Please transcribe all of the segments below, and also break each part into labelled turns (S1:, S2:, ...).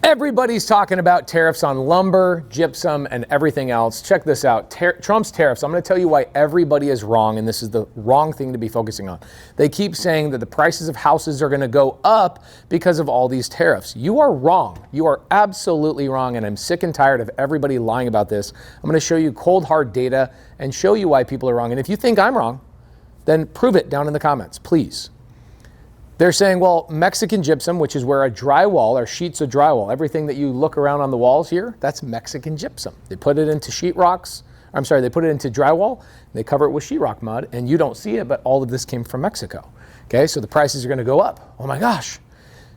S1: Everybody's talking about tariffs on lumber, gypsum, and everything else. Check this out. Trump's tariffs. I'm going to tell you why everybody is wrong, and this is the wrong thing to be focusing on. They keep saying that the prices of houses are going to go up because of all these tariffs. You are wrong. You are absolutely wrong, and I'm sick and tired of everybody lying about this. I'm going to show you cold, hard data and show you why people are wrong. And if you think I'm wrong, then prove it down in the comments, please. They're saying, well, Mexican gypsum, which is where a drywall or sheets of drywall, everything that you look around on the walls here, that's Mexican gypsum. They put it into they put it into drywall, they cover it with sheetrock mud, and you don't see it, but all of this came from Mexico. Okay, so the prices are gonna go up. Oh my gosh.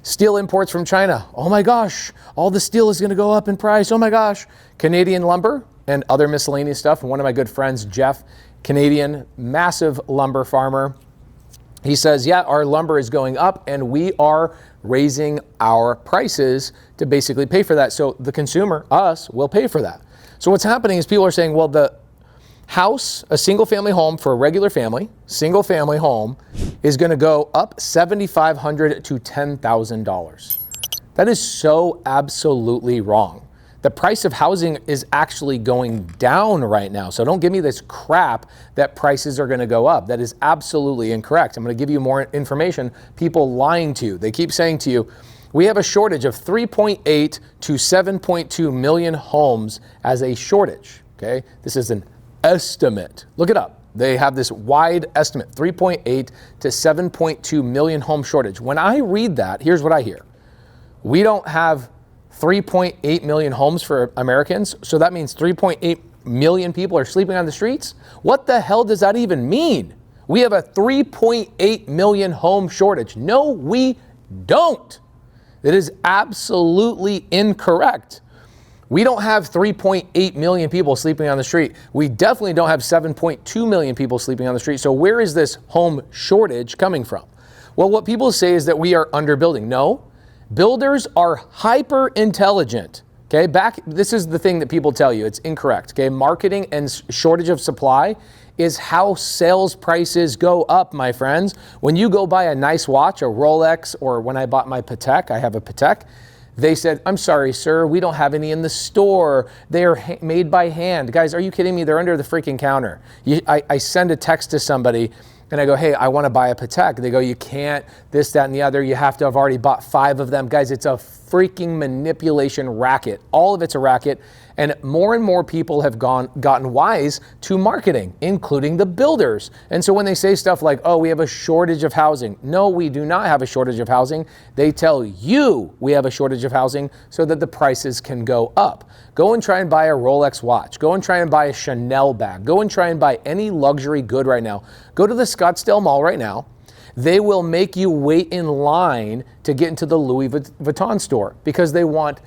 S1: Steel imports from China. Oh my gosh. All the steel is gonna go up in price. Oh my gosh. Canadian lumber and other miscellaneous stuff. And one of my good friends, Jeff, Canadian, massive lumber farmer, he says, yeah, our lumber is going up and we are raising our prices to basically pay for that. So the consumer, us, will pay for that. So what's happening is people are saying, well, the house, a single family home for a regular family, single family home, is going to go up $7,500 to $10,000. That is so absolutely wrong. The price of housing is actually going down right now. So don't give me this crap that prices are going to go up. That is absolutely incorrect. I'm going to give you more information. People lying to you. They keep saying to you, we have a shortage of 3.8 to 7.2 million homes as a shortage. Okay, this is an estimate. Look it up. They have this wide estimate, 3.8 to 7.2 million home shortage. When I read that, here's what I hear. We don't have 3.8 million homes for Americans, so that means 3.8 million people are sleeping on the streets? What the hell does that even mean? We have a 3.8 million home shortage. No, we don't. That is absolutely incorrect. We don't have 3.8 million people sleeping on the street. We definitely don't have 7.2 million people sleeping on the street. So where is this home shortage coming from? Well, what people say is that we are underbuilding. No. Builders are hyper intelligent. Okay, this is the thing that people tell you. It's incorrect. Okay, marketing and shortage of supply is how sales prices go up, my friends. When you go buy a nice watch, a Rolex, or when I bought my Patek, I have a Patek, they said, I'm sorry, sir, we don't have any in the store. They are made by hand. Guys, are you kidding me? They're under the freaking counter. I send a text to somebody and I go, hey, I want to buy a Patek. They go, you can't, this, that, and the other. You have to have already bought 5 of them. Guys, it's a freaking manipulation racket. All of it's a racket. And more people have gotten wise to marketing, including the builders. And so when they say stuff like, oh, we have a shortage of housing. No, we do not have a shortage of housing. They tell you we have a shortage of housing so that the prices can go up. Go and try and buy a Rolex watch. Go and try and buy a Chanel bag. Go and try and buy any luxury good right now. Go to the Scottsdale Mall right now. They will make you wait in line to get into the Louis Vuitton store because they want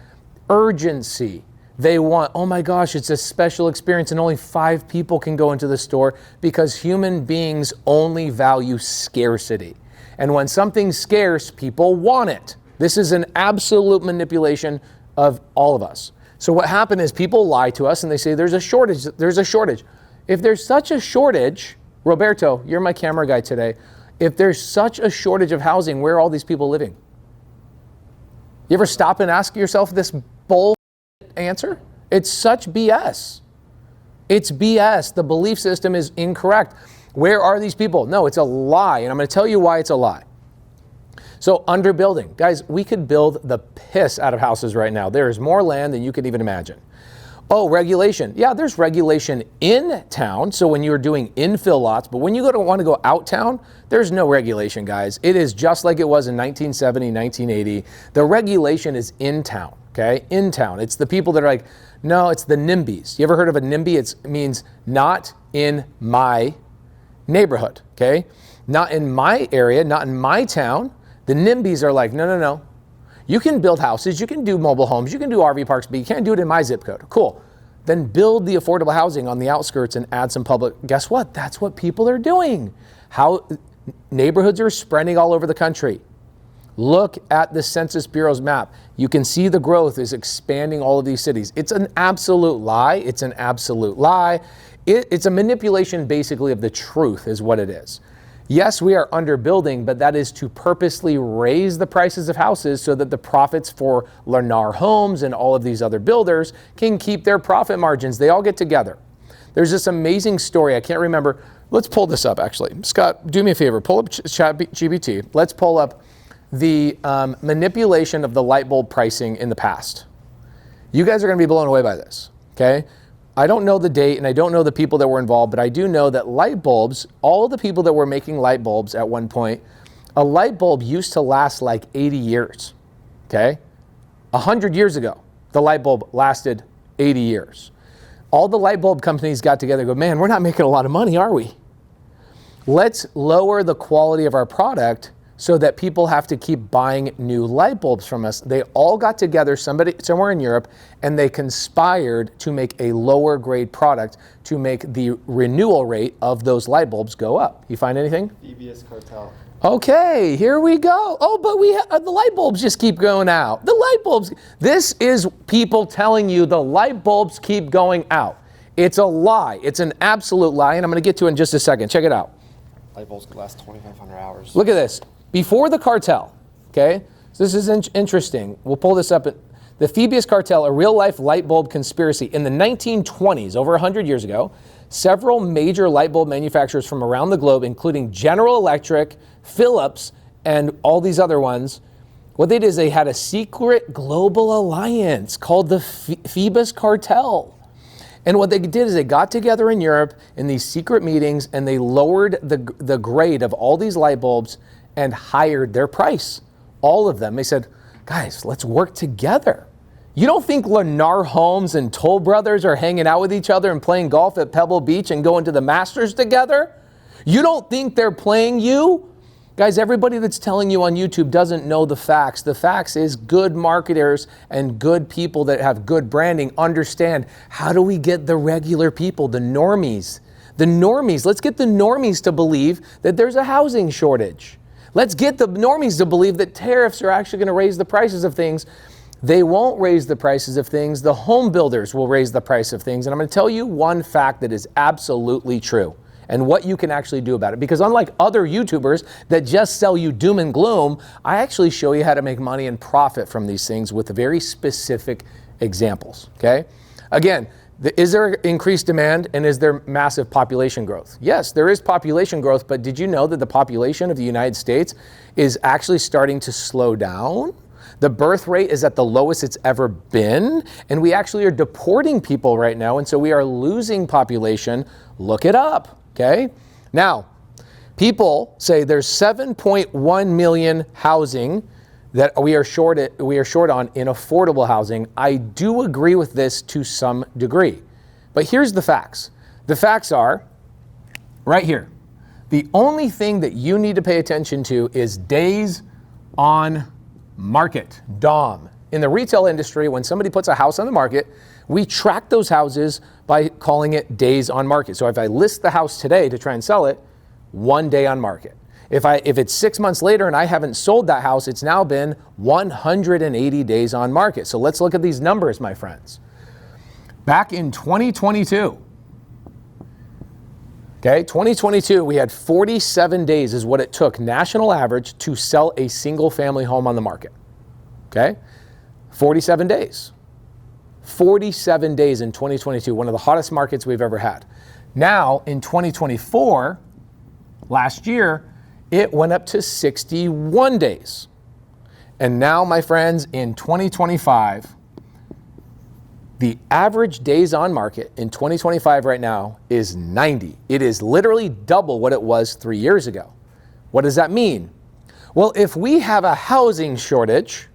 S1: urgency. They want, oh my gosh, it's a special experience and only 5 people can go into the store because human beings only value scarcity. And when something's scarce, people want it. This is an absolute manipulation of all of us. So what happened is people lie to us and they say there's a shortage, there's a shortage. If there's such a shortage, Roberto, you're my camera guy today. If there's such a shortage of housing, where are all these people living? You ever stop and ask yourself this bull answer? It's such BS. It's BS. The belief system is incorrect. Where are these people? No, it's a lie. And I'm going to tell you why it's a lie. So underbuilding. Guys, we could build the piss out of houses right now. There is more land than you could even imagine. Oh, regulation. Yeah, there's regulation in town. So when you're doing infill lots, but when you want to go out town, there's no regulation, guys. It is just like it was in 1970, 1980. The regulation is in town, okay? In town. It's the people that are like, no, it's the NIMBYs. You ever heard of a NIMBY? It means not in my neighborhood, okay? Not in my area, not in my town. The NIMBYs are like, no. You can build houses, you can do mobile homes, you can do RV parks, but you can't do it in my zip code. Cool. Then build the affordable housing on the outskirts and add some public. Guess what? That's what people are doing. How neighborhoods are spreading all over the country. Look at the Census Bureau's map. You can see the growth is expanding all of these cities. It's an absolute lie. It's an absolute lie. It's a manipulation basically of the truth is what it is. Yes, we are underbuilding, but that is to purposely raise the prices of houses so that the profits for Lennar Homes and all of these other builders can keep their profit margins. They all get together. There's this amazing story. I can't remember. Let's pull this up, actually. Scott, do me a favor. Pull up ChatGPT. Let's pull up the manipulation of the light bulb pricing in the past. You guys are going to be blown away by this, okay? I don't know the date and I don't know the people that were involved, but I do know that light bulbs, all the people that were making light bulbs at one point, a light bulb used to last like 80 years, okay? 100 years ago, the light bulb lasted 80 years. All the light bulb companies got together and go, man, we're not making a lot of money, are we? Let's lower the quality of our product so that people have to keep buying new light bulbs from us. They all got together, somewhere in Europe, and they conspired to make a lower grade product to make the renewal rate of those light bulbs go up. You find anything?
S2: Phoebus cartel.
S1: Okay, here we go. Oh, but the light bulbs just keep going out. The light bulbs, this is people telling you the light bulbs keep going out. It's a lie. It's an absolute lie, and I'm gonna get to it in just a second. Check it out.
S2: Light bulbs could last 2,500 hours.
S1: Look at this. Before the cartel, okay? So this is interesting. We'll pull this up. The Phoebus cartel, a real-life light bulb conspiracy. In the 1920s, over 100 years ago, several major light bulb manufacturers from around the globe, including General Electric, Philips, and all these other ones, what they did is they had a secret global alliance called the Phoebus cartel. And what they did is they got together in Europe in these secret meetings and they lowered the grade of all these light bulbs and hired their price, all of them. They said, guys, let's work together. You don't think Lennar Homes and Toll Brothers are hanging out with each other and playing golf at Pebble Beach and going to the Masters together? You don't think they're playing you? Guys, everybody that's telling you on YouTube doesn't know the facts. The facts is good marketers and good people that have good branding understand how do we get the regular people, the normies. The normies, let's get the normies to believe that there's a housing shortage. Let's get the normies to believe that tariffs are actually going to raise the prices of things. They won't raise the prices of things. The home builders will raise the price of things. And I'm going to tell you one fact that is absolutely true and what you can actually do about it. Because unlike other YouTubers that just sell you doom and gloom, I actually show you how to make money and profit from these things with very specific examples, okay? Again, is there increased demand and is there massive population growth? Yes, there is population growth, but did you know that the population of the United States is actually starting to slow down? The birth rate is at the lowest it's ever been, and we actually are deporting people right now, and so we are losing population. Look it up, okay? Now, people say there's 7.1 million housing that we are short on in affordable housing. I do agree with this to some degree. But here's the facts. The facts are right here. The only thing that you need to pay attention to is days on market, DOM. In the retail industry, when somebody puts a house on the market, we track those houses by calling it days on market. So if I list the house today to try and sell it, 1 day on market. If it's 6 months later and I haven't sold that house, it's now been 180 days on market. So let's look at these numbers, my friends. Back in 2022, okay, 2022, we had 47 days is what it took, national average, to sell a single family home on the market, okay? 47 days. 47 days in 2022, one of the hottest markets we've ever had. Now, in 2024, last year, it went up to 61 days. And now, my friends, in 2025, the average days on market in 2025 right now is 90. It is literally double what it was 3 years ago. What does that mean? Well, if we have a housing shortage,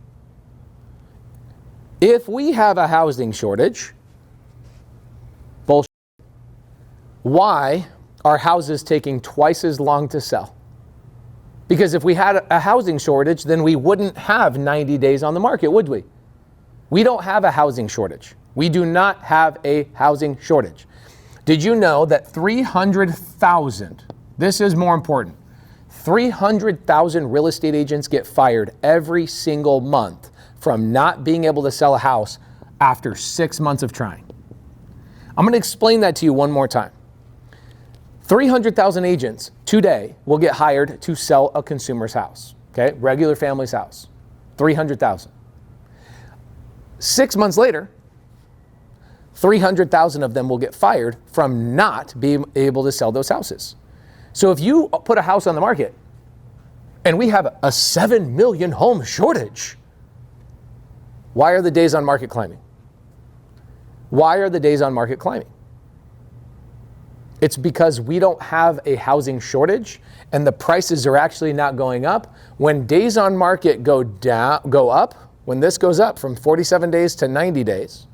S1: bullshit. Why are houses taking twice as long to sell? Because if we had a housing shortage, then we wouldn't have 90 days on the market, would we? We don't have a housing shortage. We do not have a housing shortage. Did you know that 300,000, this is more important, 300,000 real estate agents get fired every single month from not being able to sell a house after 6 months of trying? I'm going to explain that to you one more time. 300,000 agents today will get hired to sell a consumer's house, okay? Regular family's house, 300,000. 6 months later, 300,000 of them will get fired from not being able to sell those houses. So if you put a house on the market and we have a 7 million home shortage, why are the days on market climbing? Why are the days on market climbing? It's because we don't have a housing shortage and the prices are actually not going up. When days on market go up, when this goes up from 47 days to 90 days,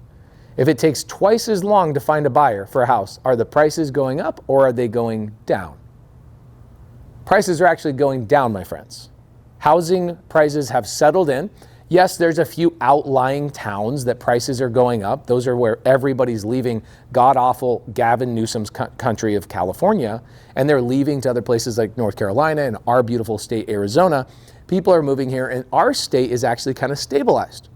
S1: if it takes twice as long to find a buyer for a house, are the prices going up or are they going down? Prices are actually going down, my friends. Housing prices have settled in. Yes, there's a few outlying towns that prices are going up. Those are where everybody's leaving god-awful Gavin Newsom's country of California, and they're leaving to other places like North Carolina and our beautiful state, Arizona. People are moving here, and our state is actually kind of stabilized.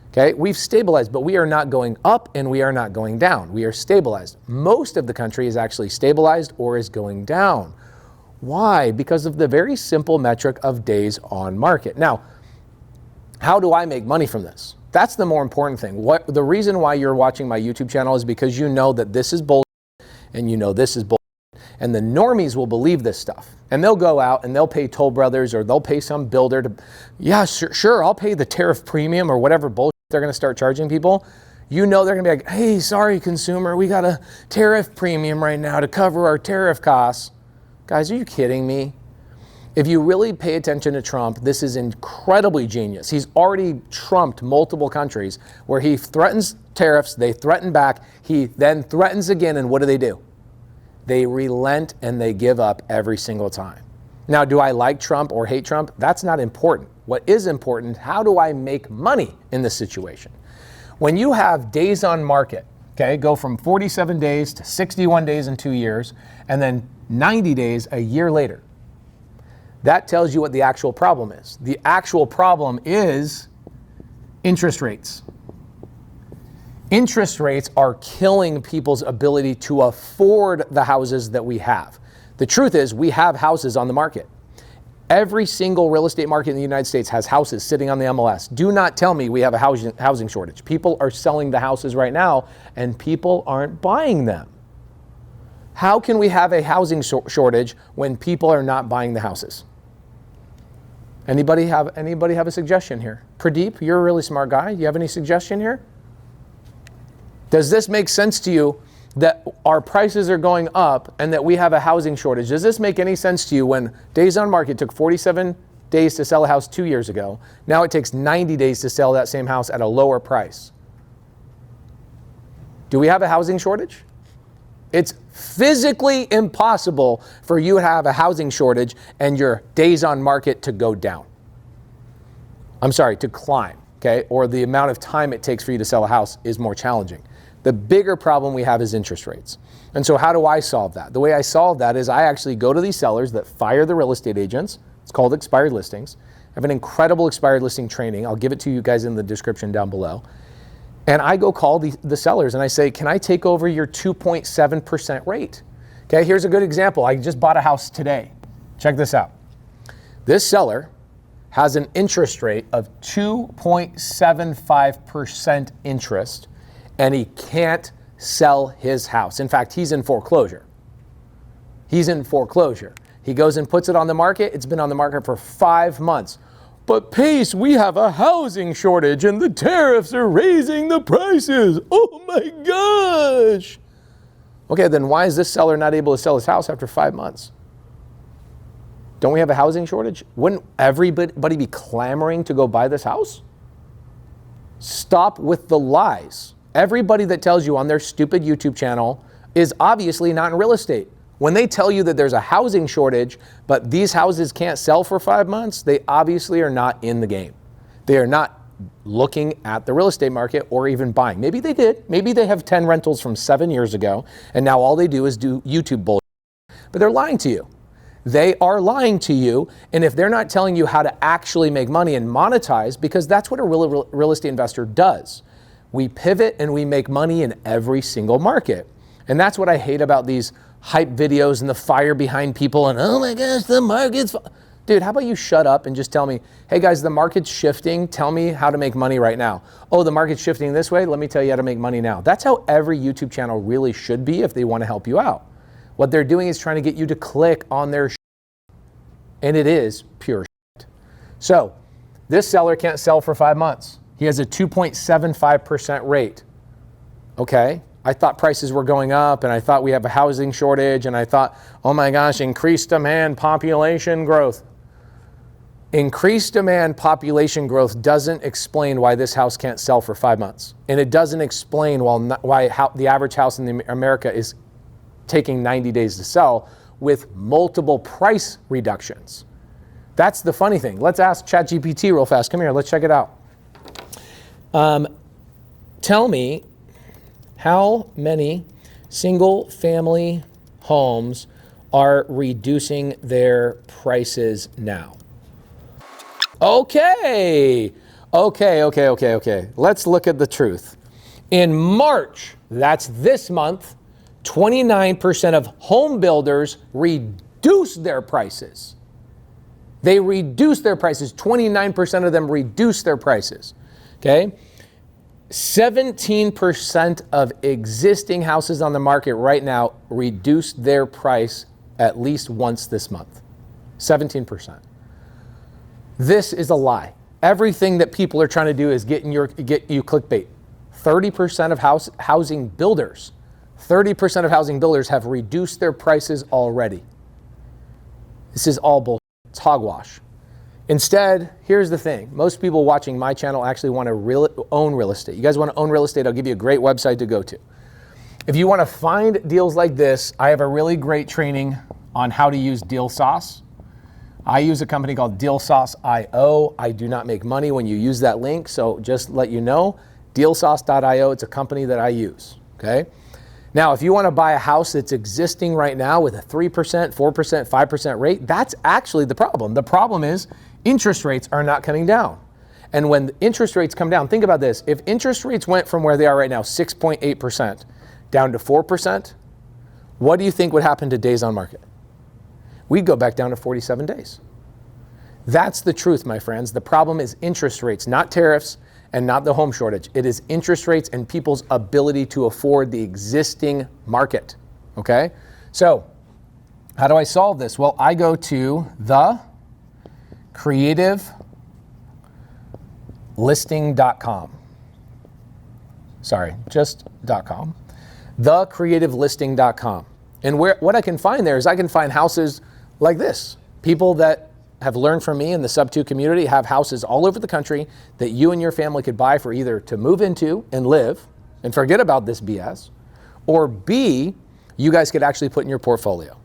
S1: Okay, we've stabilized, but we are not going up and we are not going down. We are stabilized. Most of the country is actually stabilized or is going down. Why? Because of the very simple metric of days on market. Now, how do I make money from this? That's the more important thing. The reason why you're watching my YouTube channel is because you know that this is bullshit and you know this is bullshit. And the normies will believe this stuff. And they'll go out and they'll pay Toll Brothers or they'll pay some builder to, yeah, sure, I'll pay the tariff premium or whatever bullshit they're going to start charging people. You know they're going to be like, hey, sorry, consumer, we got a tariff premium right now to cover our tariff costs. Guys, are you kidding me? If you really pay attention to Trump, this is incredibly genius. He's already trumped multiple countries where he threatens tariffs, they threaten back, he then threatens again, and what do? They relent and they give up every single time. Now, do I like Trump or hate Trump? That's not important. What is important, how do I make money in this situation? When you have days on market, okay, go from 47 days to 61 days in 2 years, and then 90 days a year later, that tells you what the actual problem is. The actual problem is interest rates. Interest rates are killing people's ability to afford the houses that we have. The truth is, we have houses on the market. Every single real estate market in the United States has houses sitting on the MLS. Do not tell me we have a housing shortage. People are selling the houses right now, and people aren't buying them. How can we have a housing shortage when people are not buying the houses? Anybody have a suggestion here? Pradeep, you're a really smart guy. Do you have any suggestion here? Does this make sense to you that our prices are going up and that we have a housing shortage? Does this make any sense to you when days on market took 47 days to sell a house 2 years ago? Now it takes 90 days to sell that same house at a lower price. Do we have a housing shortage? It's physically impossible for you to have a housing shortage and your days on market to go down. I'm sorry, to climb, okay? Or the amount of time it takes for you to sell a house is more challenging. The bigger problem we have is interest rates. And so how do I solve that? The way I solve that is I actually go to these sellers that fire the real estate agents. It's called expired listings. I have an incredible expired listing training. I'll give it to you guys in the description down below. And I go call the sellers and I say, can I take over your 2.7% rate? Okay, here's a good example. I just bought a house today. Check this out. This seller has an interest rate of 2.75% interest, and he can't sell his house. In fact, he's in foreclosure. He's in foreclosure. He goes and puts it on the market. It's been on the market for 5 months. But Pace, we have a housing shortage and the tariffs are raising the prices. Oh my gosh. Okay, then why is this seller not able to sell his house after 5 months? Don't we have a housing shortage? Wouldn't everybody be clamoring to go buy this house? Stop with the lies. Everybody that tells you on their stupid YouTube channel is obviously not in real estate. When they tell you that there's a housing shortage, but these houses can't sell for 5 months, they obviously are not in the game. They are not looking at the real estate market or even buying. Maybe they did. Maybe they have 10 rentals from 7 years ago, and now all they do is do YouTube bullshit. But they're lying to you. They are lying to you, and if they're not telling you how to actually make money and monetize, because that's what a real estate investor does. We pivot and we make money in every single market. And that's what I hate about these hype videos and the fire behind people and, oh my gosh, the market's... Dude, how about you shut up and just tell me, hey guys, the market's shifting. Tell me how to make money right now. Oh, the market's shifting this way. Let me tell you how to make money now. That's how every YouTube channel really should be if they want to help you out. What they're doing is trying to get you to click on their shit. And it is pure shit. So this seller can't sell for 5 months. He has a 2.75% rate. Okay. I thought prices were going up and I thought we have a housing shortage and I thought, oh my gosh, increased demand, population growth. Increased demand, population growth doesn't explain why this house can't sell for 5 months. And it doesn't explain why the average house in America is taking 90 days to sell with multiple price reductions. That's the funny thing. Let's ask ChatGPT real fast. Come here, let's check it out. Tell me how many single family homes are reducing their prices now. Okay. Let's look at the truth. In March, that's this month, 29% of home builders reduced their prices. They reduced their prices. 29% of them reduced their prices. Okay? 17% of existing houses on the market right now reduced their price at least once this month. 17%. This is a lie. Everything that people are trying to do is get you clickbait. 30% of housing builders have reduced their prices already. This is all bullshit. It's hogwash. Instead, here's the thing. Most people watching my channel actually want to own real estate. You guys want to own real estate? I'll give you a great website to go to. If you want to find deals like this, I have a really great training on how to use Deal Sauce. I use a company called DealSauce.io. I do not make money when you use that link, so just let you know, DealSauce.io, it's a company that I use, okay? Now, if you want to buy a house that's existing right now with a 3%, 4%, 5% rate, that's actually the problem. The problem is interest rates are not coming down. And when interest rates come down, think about this. If interest rates went from where they are right now, 6.8%, down to 4%, what do you think would happen to days on market? We'd go back down to 47 days. That's the truth, my friends. The problem is interest rates, not tariffs and not the home shortage. It is interest rates and people's ability to afford the existing market, okay? So how do I solve this? Well, I go to thecreativelisting.com. Sorry, just .com. Thecreativelisting.com. And what I can find there is I can find houses like this. People that have learned from me in the Subto community have houses all over the country that you and your family could buy for either to move into and live and forget about this BS, or B, you guys could actually put in your portfolio.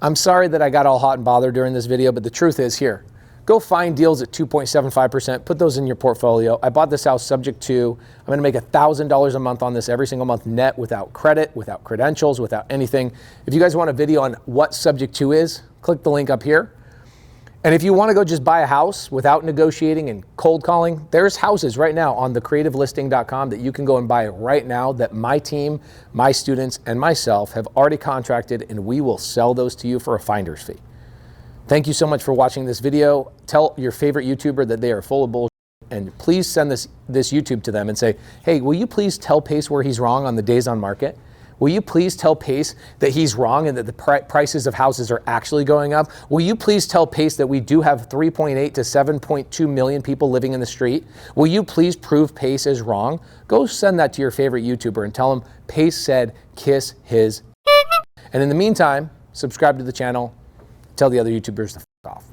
S1: I'm sorry that I got all hot and bothered during this video, but the truth is here. Go find deals at 2.75%, put those in your portfolio. I bought this house subject to, I'm gonna make $1,000 a month on this every single month net, without credit, without credentials, without anything. If you guys want a video on what subject to is, click the link up here. And if you wanna go just buy a house without negotiating and cold calling, there's houses right now on thecreativelisting.com that you can go and buy right now that my team, my students, and myself have already contracted, and we will sell those to you for a finder's fee. Thank you so much for watching this video. Tell your favorite YouTuber that they are full of bullshit, and please send this YouTube to them and say, hey, will you please tell Pace where he's wrong on the days on market? Will you please tell Pace that he's wrong and that the prices of houses are actually going up? Will you please tell Pace that we do have 3.8 to 7.2 million people living in the street? Will you please prove Pace is wrong? Go send that to your favorite YouTuber and tell him Pace said kiss his. And in the meantime, subscribe to the channel. Tell the other YouTubers to f off.